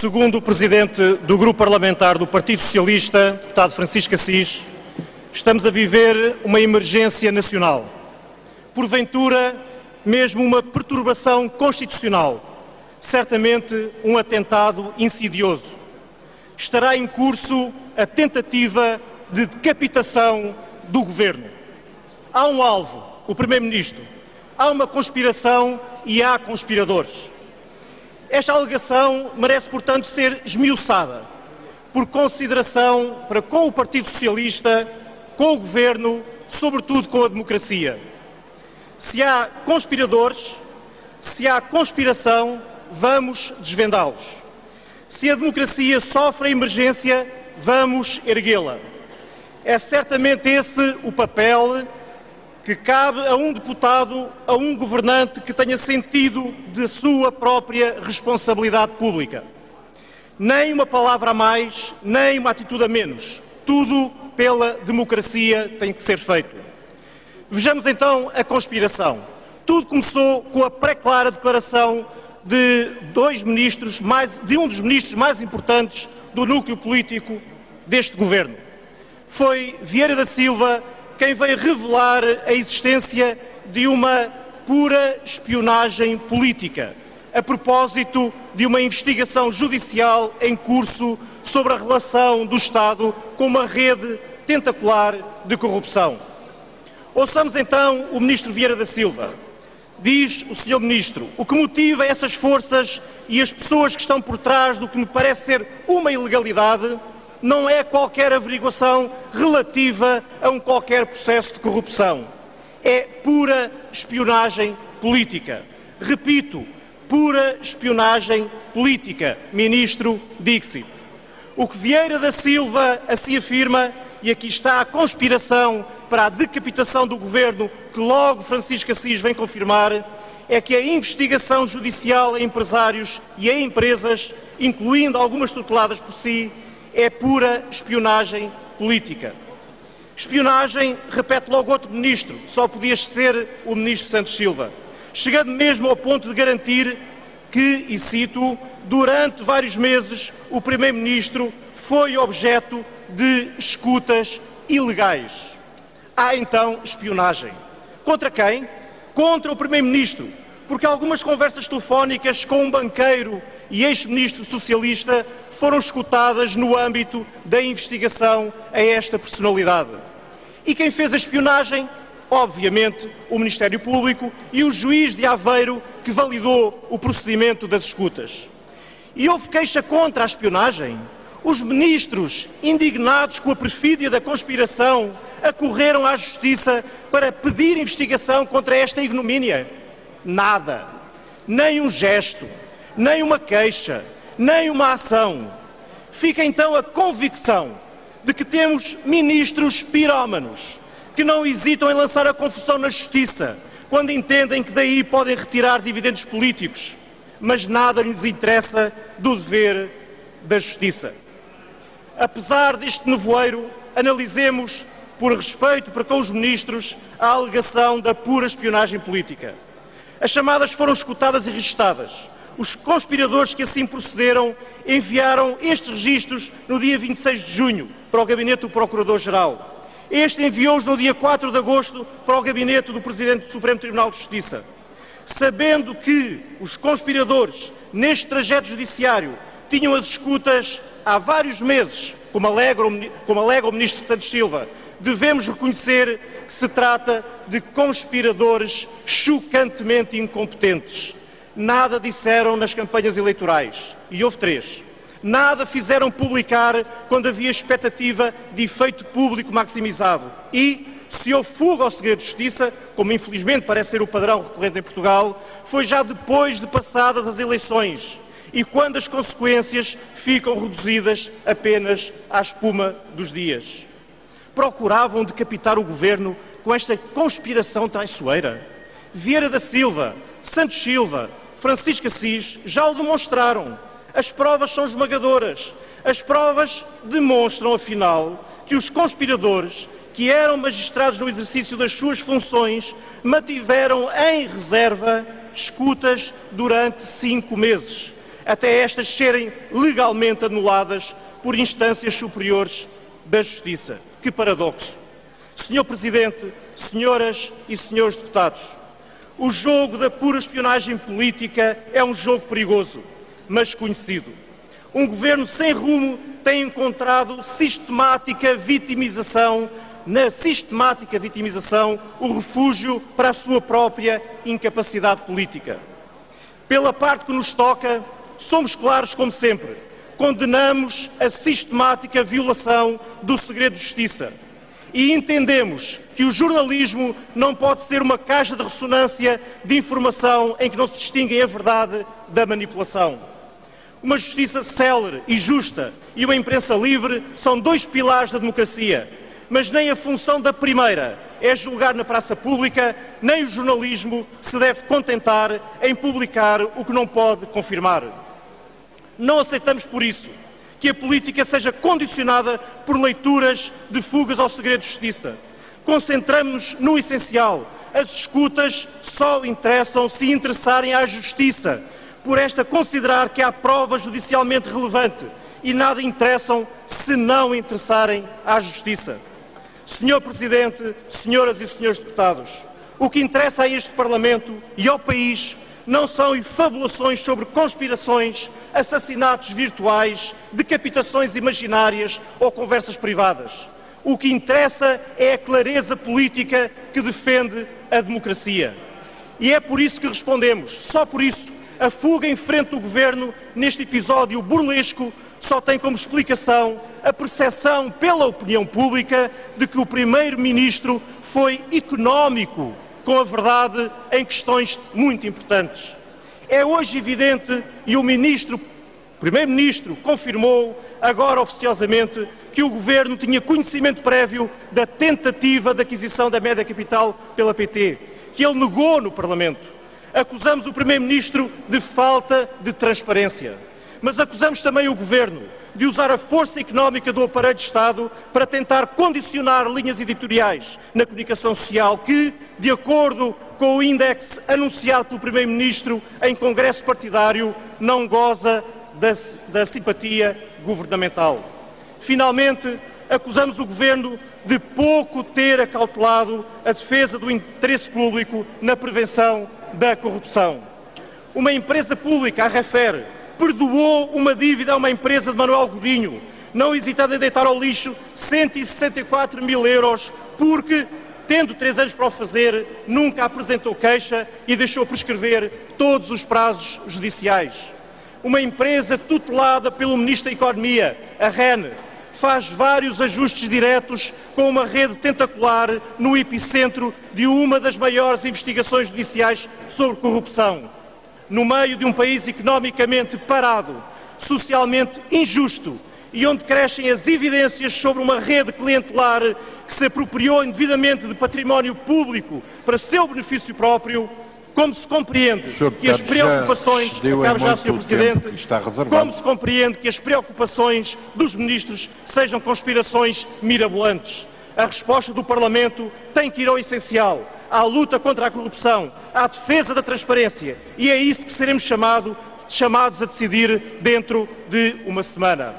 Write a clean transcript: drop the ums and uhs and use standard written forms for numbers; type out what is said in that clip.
Segundo o Presidente do Grupo Parlamentar do Partido Socialista, deputado Francisco Assis, estamos a viver uma emergência nacional. Porventura, mesmo uma perturbação constitucional. Certamente um atentado insidioso. Estará em curso a tentativa de decapitação do Governo. Há um alvo, o Primeiro-Ministro. Há uma conspiração e há conspiradores. Esta alegação merece, portanto, ser esmiuçada, por consideração para com o Partido Socialista, com o Governo, sobretudo com a democracia. Se há conspiradores, se há conspiração, vamos desvendá-los. Se a democracia sofre a emergência, vamos erguê-la. É certamente esse o papel que cabe a um deputado, a um governante que tenha sentido de sua própria responsabilidade pública. Nem uma palavra a mais, nem uma atitude a menos. Tudo pela democracia tem que ser feito. Vejamos então a conspiração. Tudo começou com a pré-clara declaração de um dos ministros mais importantes do núcleo político deste governo. Foi Vieira da Silva quem veio revelar a existência de uma pura espionagem política, a propósito de uma investigação judicial em curso sobre a relação do Estado com uma rede tentacular de corrupção. Ouçamos então o Ministro Vieira da Silva. Diz o Sr. Ministro, o que motiva essas forças e as pessoas que estão por trás do que me parece ser uma ilegalidade não é qualquer averiguação relativa a um qualquer processo de corrupção. É pura espionagem política. Repito, pura espionagem política. Ministro Dixit. O que Vieira da Silva assim afirma, e aqui está a conspiração para a decapitação do Governo, que logo Francisco Assis vem confirmar, é que a investigação judicial a empresários e a empresas, incluindo algumas tuteladas por si, é pura espionagem política. Espionagem, repete logo outro ministro, só podia ser o ministro Santos Silva, chegando mesmo ao ponto de garantir que, e cito, durante vários meses o Primeiro-Ministro foi objeto de escutas ilegais. Há então espionagem. Contra quem? Contra o Primeiro-Ministro, porque algumas conversas telefónicas com um banqueiro e ex-ministro socialista foram escutadas no âmbito da investigação a esta personalidade. E quem fez a espionagem? Obviamente, o Ministério Público e o juiz de Aveiro que validou o procedimento das escutas. E houve queixa contra a espionagem? Os ministros, indignados com a perfídia da conspiração, acorreram à Justiça para pedir investigação contra esta ignomínia? Nada. Nem um gesto, nem uma queixa, nem uma ação. Fica então a convicção de que temos ministros pirómanos que não hesitam em lançar a confusão na Justiça quando entendem que daí podem retirar dividendos políticos, mas nada lhes interessa do dever da Justiça. Apesar deste nevoeiro, analisemos, por respeito para com os ministros, a alegação da pura espionagem política. As chamadas foram escutadas e registadas. Os conspiradores que assim procederam enviaram estes registros no dia 26 de junho para o gabinete do Procurador-Geral. Este enviou-os no dia 4 de agosto para o gabinete do Presidente do Supremo Tribunal de Justiça. Sabendo que os conspiradores, neste trajeto judiciário, tinham as escutas há vários meses, como alega o Ministro Santos Silva, devemos reconhecer que se trata de conspiradores chocantemente incompetentes. Nada disseram nas campanhas eleitorais, e houve 3. Nada fizeram publicar quando havia expectativa de efeito público maximizado. E, se houve fuga ao segredo de justiça, como infelizmente parece ser o padrão recorrente em Portugal, foi já depois de passadas as eleições e quando as consequências ficam reduzidas apenas à espuma dos dias. Procuravam decapitar o Governo com esta conspiração traiçoeira. Vieira da Silva, Santos Silva, Francisco Assis já o demonstraram. As provas são esmagadoras. As provas demonstram, afinal, que os conspiradores, que eram magistrados no exercício das suas funções, mantiveram em reserva escutas durante 5 meses. até estas serem legalmente anuladas por instâncias superiores da Justiça. Que paradoxo! Senhor Presidente, senhoras e senhores deputados, o jogo da pura espionagem política é um jogo perigoso, mas conhecido. Um governo sem rumo tem encontrado na sistemática vitimização, o refúgio para a sua própria incapacidade política. Pela parte que nos toca, somos claros como sempre. Condenamos a sistemática violação do segredo de justiça e entendemos que o jornalismo não pode ser uma caixa de ressonância de informação em que não se distinguem a verdade da manipulação. Uma justiça célere e justa e uma imprensa livre são dois pilares da democracia, mas nem a função da primeira é julgar na praça pública, nem o jornalismo se deve contentar em publicar o que não pode confirmar. Não aceitamos, por isso, que a política seja condicionada por leituras de fugas ao segredo de justiça. Concentramos-nos no essencial. As escutas só interessam se interessarem à justiça, por esta considerar que há prova judicialmente relevante, e nada interessam se não interessarem à justiça. Senhor Presidente, senhoras e senhores deputados, o que interessa a este Parlamento e ao país não são efabulações sobre conspirações, assassinatos virtuais, decapitações imaginárias ou conversas privadas. O que interessa é a clareza política que defende a democracia. E é por isso que respondemos, só por isso, a fuga em frente do Governo neste episódio burlesco só tem como explicação a percepção pela opinião pública de que o Primeiro-Ministro foi económico com a verdade em questões muito importantes. É hoje evidente, e o Primeiro-Ministro confirmou, agora oficiosamente, que o Governo tinha conhecimento prévio da tentativa de aquisição da Média Capital pela PT, que ele negou no Parlamento. Acusamos o Primeiro-Ministro de falta de transparência, mas acusamos também o Governo de usar a força económica do aparelho de Estado para tentar condicionar linhas editoriais na comunicação social que, de acordo com o índice anunciado pelo Primeiro-Ministro em congresso partidário, não goza da simpatia governamental. Finalmente, acusamos o Governo de pouco ter acautelado a defesa do interesse público na prevenção da corrupção. Uma empresa pública, a Refer, perdoou uma dívida a uma empresa de Manuel Godinho, não hesitando em deitar ao lixo 164 mil euros, porque, tendo 3 anos para o fazer, nunca apresentou queixa e deixou prescrever todos os prazos judiciais. Uma empresa tutelada pelo Ministro da Economia, a REN, faz vários ajustes diretos com uma rede tentacular no epicentro de uma das maiores investigações judiciais sobre corrupção. No meio de um país economicamente parado, socialmente injusto e onde crescem as evidências sobre uma rede clientelar que se apropriou indevidamente de património público para seu benefício próprio, como se compreende que as preocupações, acabo já, Sr. Presidente, como se compreende que as preocupações dos ministros sejam conspirações mirabolantes? A resposta do Parlamento tem que ir ao essencial, à luta contra a corrupção, à defesa da transparência, e é isso que seremos chamados a decidir dentro de uma semana.